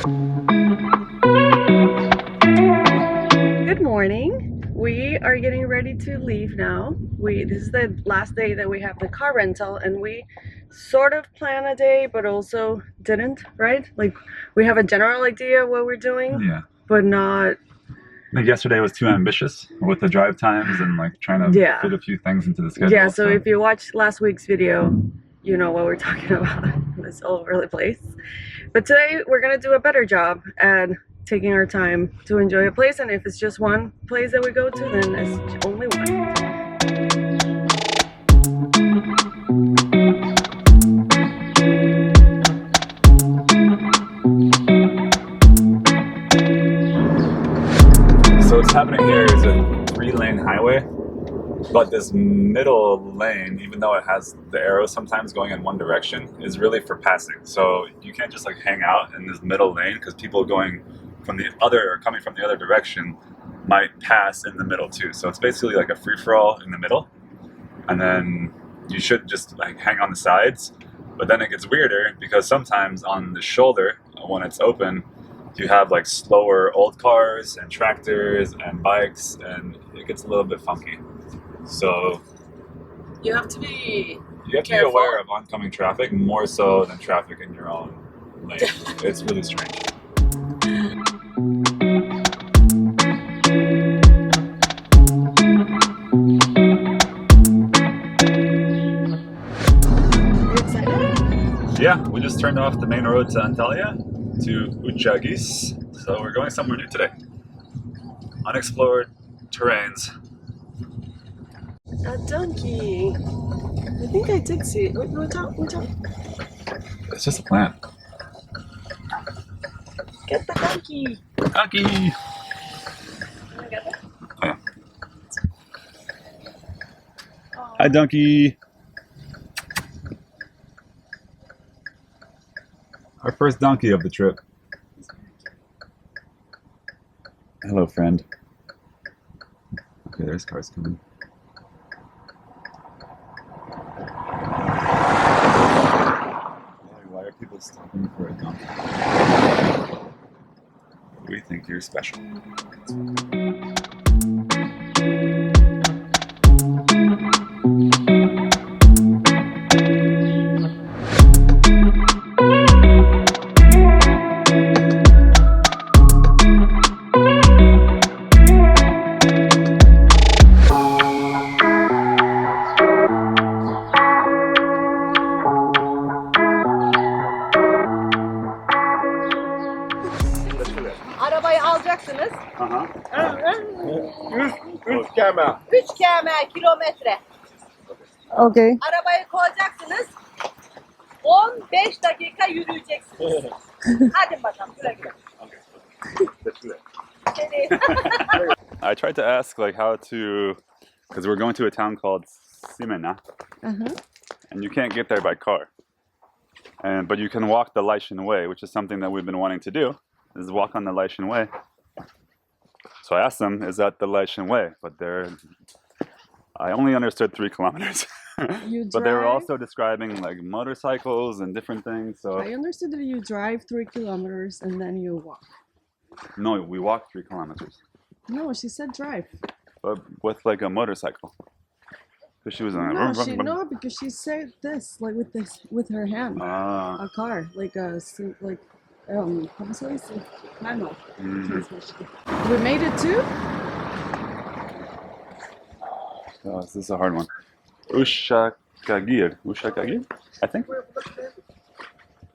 Good morning. We are getting ready to leave now. This is the last day that we have the car rental, and we sort of plan a day but also didn't, right? Like we have a general idea what we're doing, Yeah. but not. I think yesterday was too ambitious with the drive times and like trying to fit a few things into the schedule. Yeah, so if you watched last week's video, you know what we're talking about. It's all over the place. But today we're gonna do a better job at taking our time to enjoy a place, and if it's just one place that we go to, then it's only one. So what's happening here is a 3-lane highway, but this middle lane, even though it has the arrow sometimes going in one direction, is really for passing. So you can't just like hang out in this middle lane because people going from the other or coming from the other direction might pass in the middle too. So it's basically like a free-for-all in the middle, and then you should just like hang on the sides. But then it gets weirder because sometimes on the shoulder, when it's open, you have like slower old cars and tractors and bikes, and it gets a little bit funky. So You have to be aware of oncoming traffic more so than traffic in your own lane. It's really strange. Yeah, we just turned off the main road to Antalya to Uchagis, so we're going somewhere new today. Unexplored terrains. A donkey. I think I did see it. What's up? It's just a plant. Get the donkey. Donkey! Can I get it? Oh, yeah. Hi, donkey! Our first donkey of the trip. Hello, friend. Okay, there's cars coming. Why are people stopping for a donkey? We think you're special. Arabayı alacaksınız. Aha. 3 km kilometre. Okay. Arabayı koyacaksınız. 15 dakika yürüyeceksiniz. Hadi bakalım güle güle. I tried to ask like how to, because we're going to a town called Simena, and you can't get there by car, but you can walk the Lycian Way, which is something that we've been wanting to do, is walk on the Lycian Way. So I asked them, is that the Lycian Way? But I only understood 3 kilometers. But they were also describing like motorcycles and different things. So I understood that you drive 3 kilometers and then you walk. No, we walked 3 kilometers. No, she said drive. But with like a motorcycle. Because she was on No, because she said this, like with her hand. A car, like ¿cómo se dice? Manual transmission. We made it too? Oh, this is a hard one. Ushakagir, I think.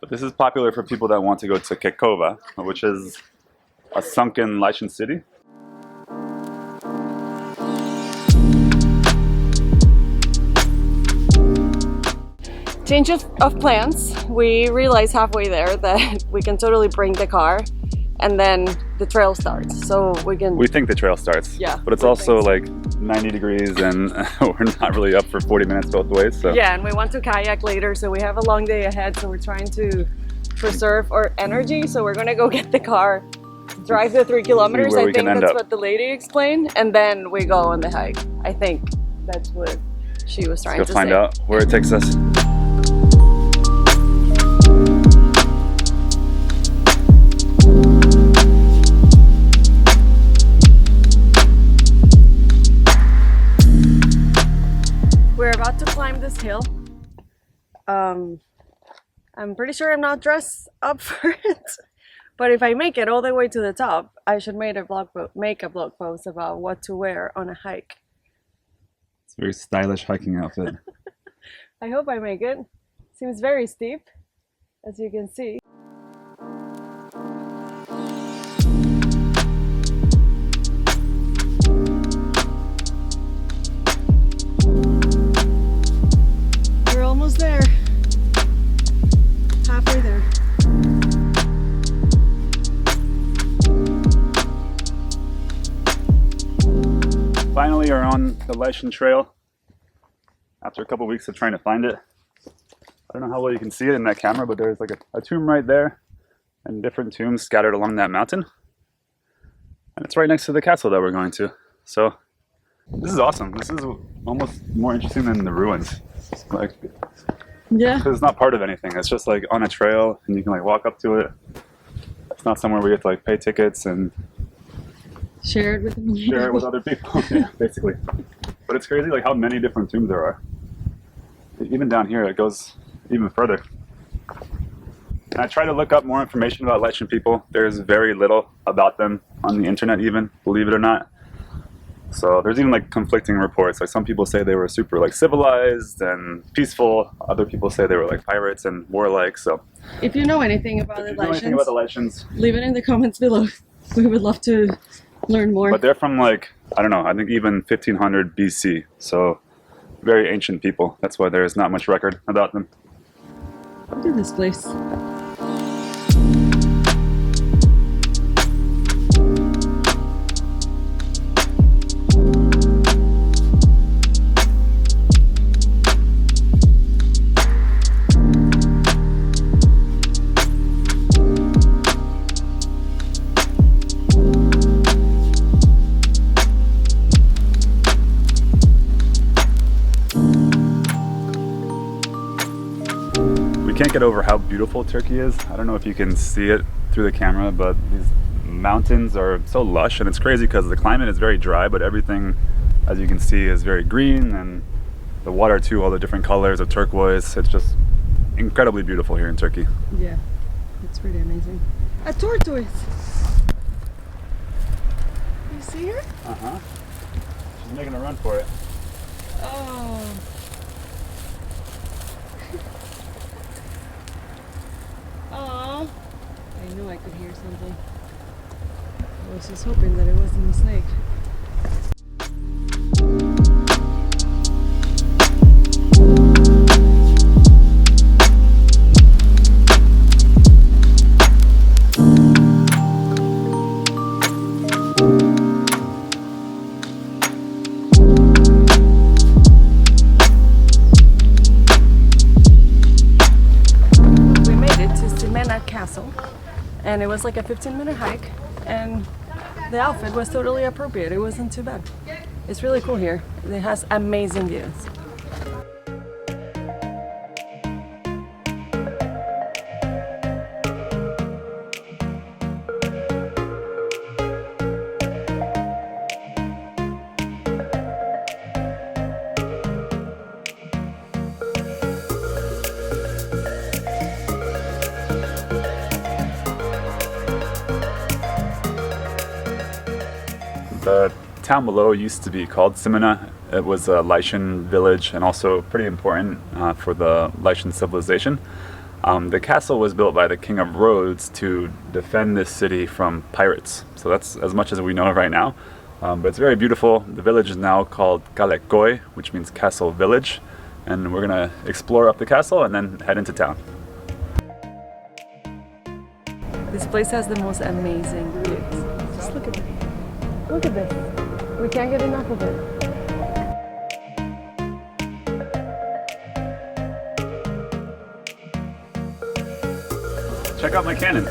But this is popular for people that want to go to Kalekoy, which is a sunken Lycian city. Change of plans. We realized halfway there that we can totally bring the car, and then the trail starts. So we think the trail starts. Yeah. But it's also like 90 degrees, and we're not really up for 40 minutes both ways. So yeah, and we want to kayak later, so we have a long day ahead. So we're trying to preserve our energy. So we're gonna go get the car, drive the 3 kilometers. I think that's what the lady explained, and then we go on the hike. I think that's what she was trying to say. Let's go find out where it takes us. I'm pretty sure I'm not dressed up for it. But if I make it all the way to the top, I should make a blog post about what to wear on a hike. It's a very stylish hiking outfit. I hope I make it. Seems very steep, as you can see. We're almost there. Halfway there. Finally, are on the Lycian Trail after a couple weeks of trying to find it. I don't know how well you can see it in that camera, but there's like a tomb right there and different tombs scattered along that mountain. And it's right next to the castle that we're going to. So this is awesome. This is almost more interesting than the ruins. Like, yeah, because it's not part of anything. It's just like on a trail and you can like walk up to it. It's not somewhere where you have to like pay tickets and share it with other people. Yeah, basically. But it's crazy like how many different tombs there are. Even down here it goes even further. And I try to look up more information about Lycian people. There's very little about them on the internet even, believe it or not. So there's even like conflicting reports. Like some people say they were super like civilized and peaceful. Other people say they were like pirates and warlike. So if you know anything about the Lycians, leave it in the comments below. We would love to learn more. But they're from like, I don't know, I think even 1500 BC. So very ancient people. That's why there's not much record about them. Look at this place. Can't get over how beautiful Turkey is. I don't know if you can see it through the camera, but these mountains are so lush, and it's crazy because the climate is very dry, but everything, as you can see, is very green, and the water too, all the different colors of turquoise. It's just incredibly beautiful here in Turkey. Yeah, it's pretty amazing. A tortoise! You see her? Uh-huh. She's making a run for it. Oh. Aww. I knew I could hear something. I was just hoping that it wasn't a snake. Castle, and it was like a 15-minute hike, and the outfit was totally appropriate. It wasn't too bad. It's really cool here. It has amazing views. The town below used to be called Simena. It was a Lycian village and also pretty important for the Lycian civilization. The castle was built by the King of Rhodes to defend this city from pirates. So that's as much as we know right now. But it's very beautiful. The village is now called Kalekoy, which means castle village. And we're gonna explore up the castle and then head into town. This place has the most amazing views. Just look at it. Look at this. We can't get enough of it. Check out my cannon.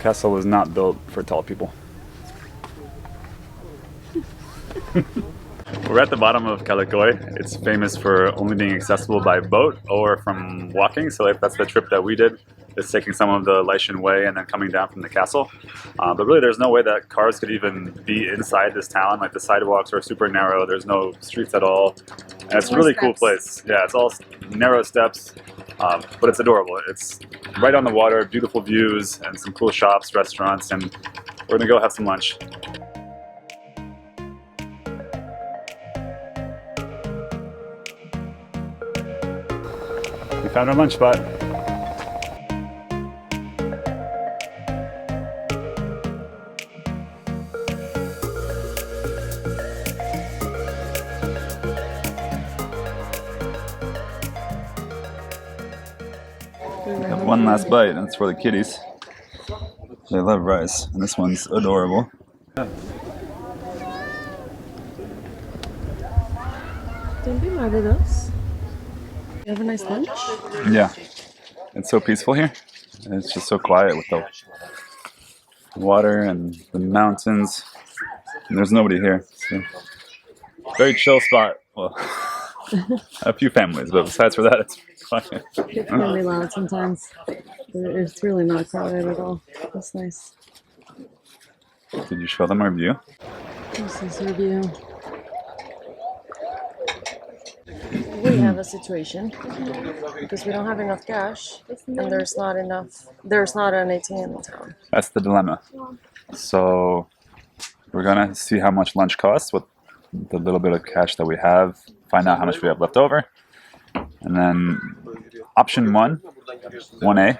castle was not built for tall people. We're at the bottom of Kaleköy. It's famous for only being accessible by boat or from walking. So if that's the trip that we did, it's taking some of the Lycian Way and then coming down from the castle. But really there's no way that cars could even be inside this town. Like the sidewalks are super narrow. There's no streets at all. And it's a really cool place. Yeah, it's all narrow steps, but it's adorable. It's right on the water, beautiful views and some cool shops, restaurants, and we're gonna go have some lunch. We found our lunch spot. Have one last bite, and it's for the kitties. They love rice, and this one's adorable. Don't be mad at us. You have a nice lunch? Yeah, it's so peaceful here. And it's just so quiet with the water and the mountains. And there's nobody here. So very chill spot. Well, a few families, but besides for that, it's quiet. It can be loud sometimes. It's really not crowded at all. That's nice. Did you show them our view? This is our view. We have a situation because we don't have enough cash and there's not an ATM in town. That's the dilemma. So we're gonna see how much lunch costs with the little bit of cash that we have, find out how much we have left over, and then option 1A,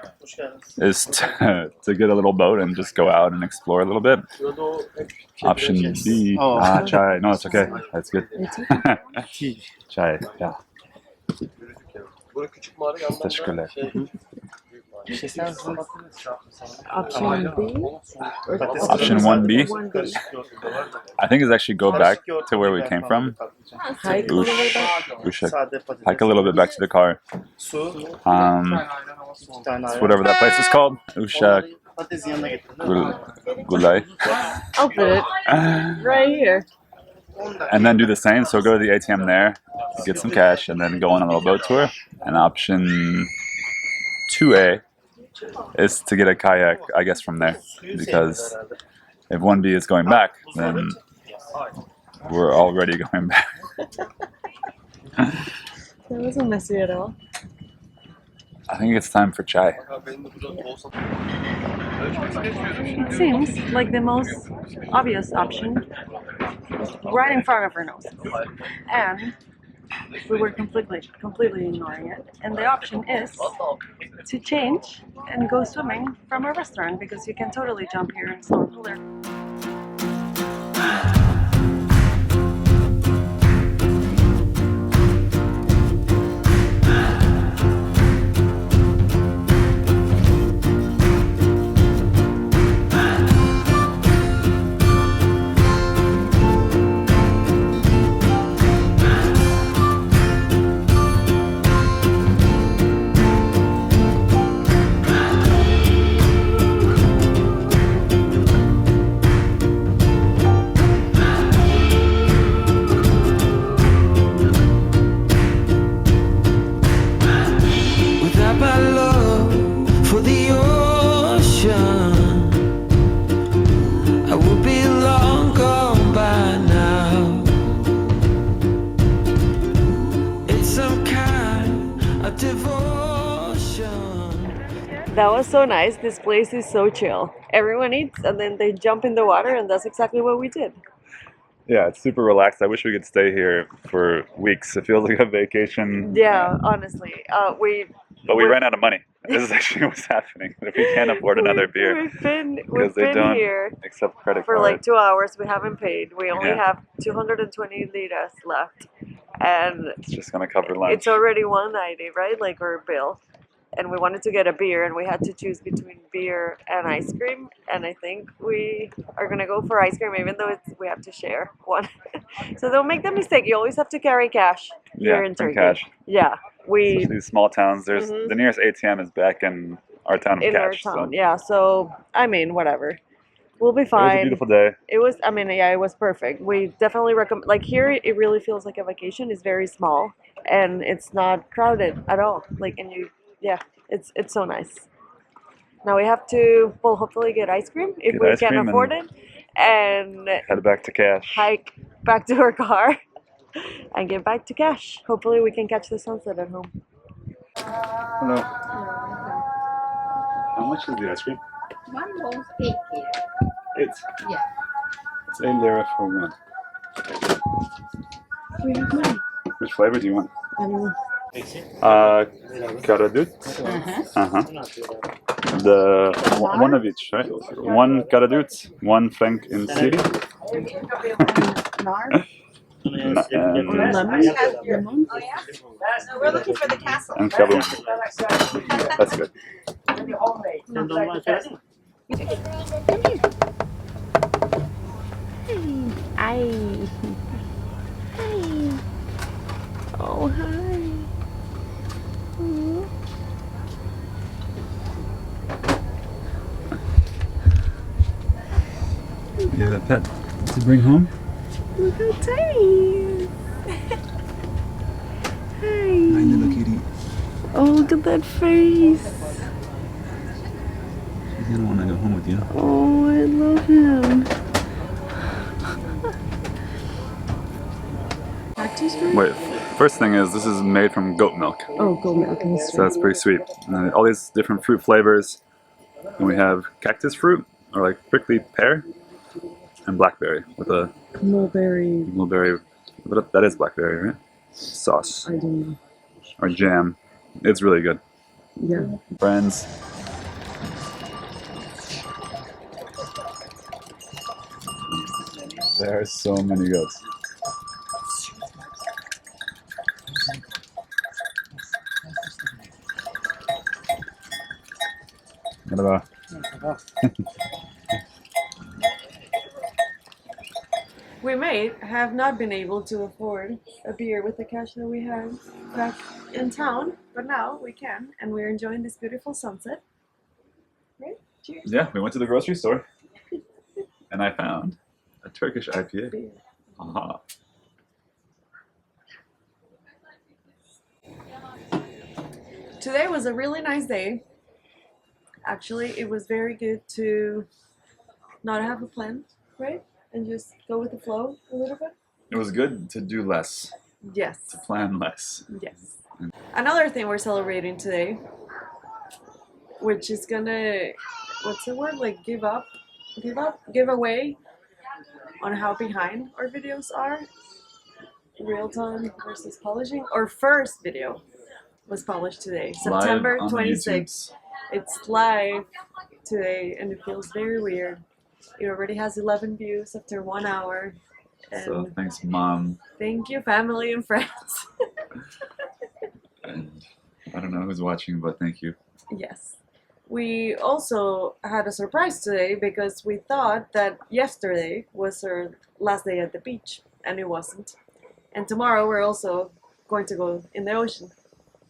is to get a little boat and just go out and explore a little bit. Option B, chai. No, it's okay. That's good. Chai, yeah. Teşekkürler. Option B? Option 1B. I think is actually go back to where we came from. Hike a little bit back? Hike a little bit back to the car. It's whatever that place is called. Uşak Gulay. I'll put it right here. And then do the same. So go to the ATM there, get some cash, and then go on a little boat tour. And option 2A is to get a kayak, I guess, from there. Because if 1B is going back, then we're already going back. That wasn't messy at all. I think it's time for chai. It seems like the most obvious option is right in front of our nose. And we were completely ignoring it. And the option is to change and go swimming from a restaurant because you can totally jump here and snorkel there. That was so nice. This place is so chill. Everyone eats and then they jump in the water, and that's exactly what we did. Yeah, it's super relaxed. I wish we could stay here for weeks. It feels like a vacation. Yeah, honestly. But we ran out of money. This is actually what's happening. If we can't afford another beer. We've been here accept credit for card. like 2 hours. We haven't paid. We only have 220 liras left. And it's just going to cover lunch. It's already 190, right? Like our bill. And we wanted to get a beer, and we had to choose between beer and ice cream. And I think we are gonna go for ice cream, even though we have to share one. So don't make the mistake. You always have to carry cash here in Turkey. Cash. Yeah, Especially these small towns. There's the nearest ATM is back in our town of in our Cash. town. So. Yeah, so I mean, whatever. We'll be It was a fine. beautiful day. It was, I mean, yeah, it was perfect. We definitely recommend, like here, it really feels like a vacation. It's very small and it's not crowded at all. Like, and you, yeah, it's so nice. Now we have to, well, hopefully get ice cream if Get we ice can cream afford it, and Head back to Cash. hike back to our car and get back to Cash. Hopefully we can catch the sunset at home. Hello. How much is the ice cream? One was 8 here. 8. Yeah. It's 8 lira for one. We have money. Which flavor do you want? I don't know. Karadut. Uh-huh. The one of each, right? One karadut, one franc in city. Nard? Lemon? No, we're looking for the castle. And kaboom. That's good. Hi. Hi. Oh, hi. You have a pet to bring home? Look how tiny he is. Hi. Hi, little kitty. Oh, look at that face. She's gonna want to go home with you. Oh, I love him. Wait, first thing is this is made from goat milk. Oh, goat milk. So that's pretty sweet. And then all these different fruit flavors. And we have cactus fruit, or like prickly pear, and blackberry with a Mulberry. mulberry. That is blackberry, right? Sauce I don't know. or jam. It's really good. Yeah. Friends. There are so many goats. Merhaba. We may have not been able to afford a beer with the cash that we had back in town, but now we can, and we're enjoying this beautiful sunset. Right? Cheers. Yeah, we went to the grocery store and I found a Turkish IPA. Beer. Aha. Today was a really nice day. Actually, it was very good to not have a plan, right? And just go with the flow a little bit. It was good to do less, Yes. to plan less. Yes. Another thing we're celebrating today, which is gonna, what's the word? Like give away on how behind our videos are. Real time versus polishing. Our first video was published today, September Live on the 26th. It's live today and it feels very weird. It already has 11 views after 1 hour. And So thanks, Mom. thank you, family and friends. And I don't know who's watching, but thank you. Yes. We also had a surprise today because we thought that yesterday was our last day at the beach, and it wasn't. And tomorrow we're also going to go in the ocean,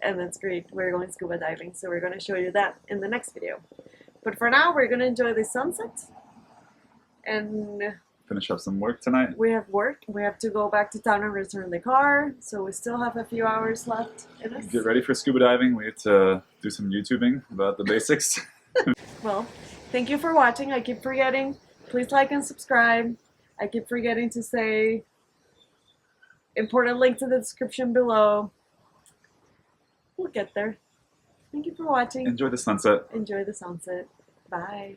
and that's great. We're going scuba diving, so we're going to show you that in the next video. But for now, we're going to enjoy the sunset, and Finish up some work tonight. we have work. We have to go back to town and return the car, so we still have a few hours left in us. Get ready for scuba diving. We have to do some YouTubing about the basics. Well, thank you for watching. I keep forgetting. Please like and subscribe. I keep forgetting to say important link to the description below. We'll get there. Thank you for watching. Enjoy the sunset. Enjoy the sunset. Bye.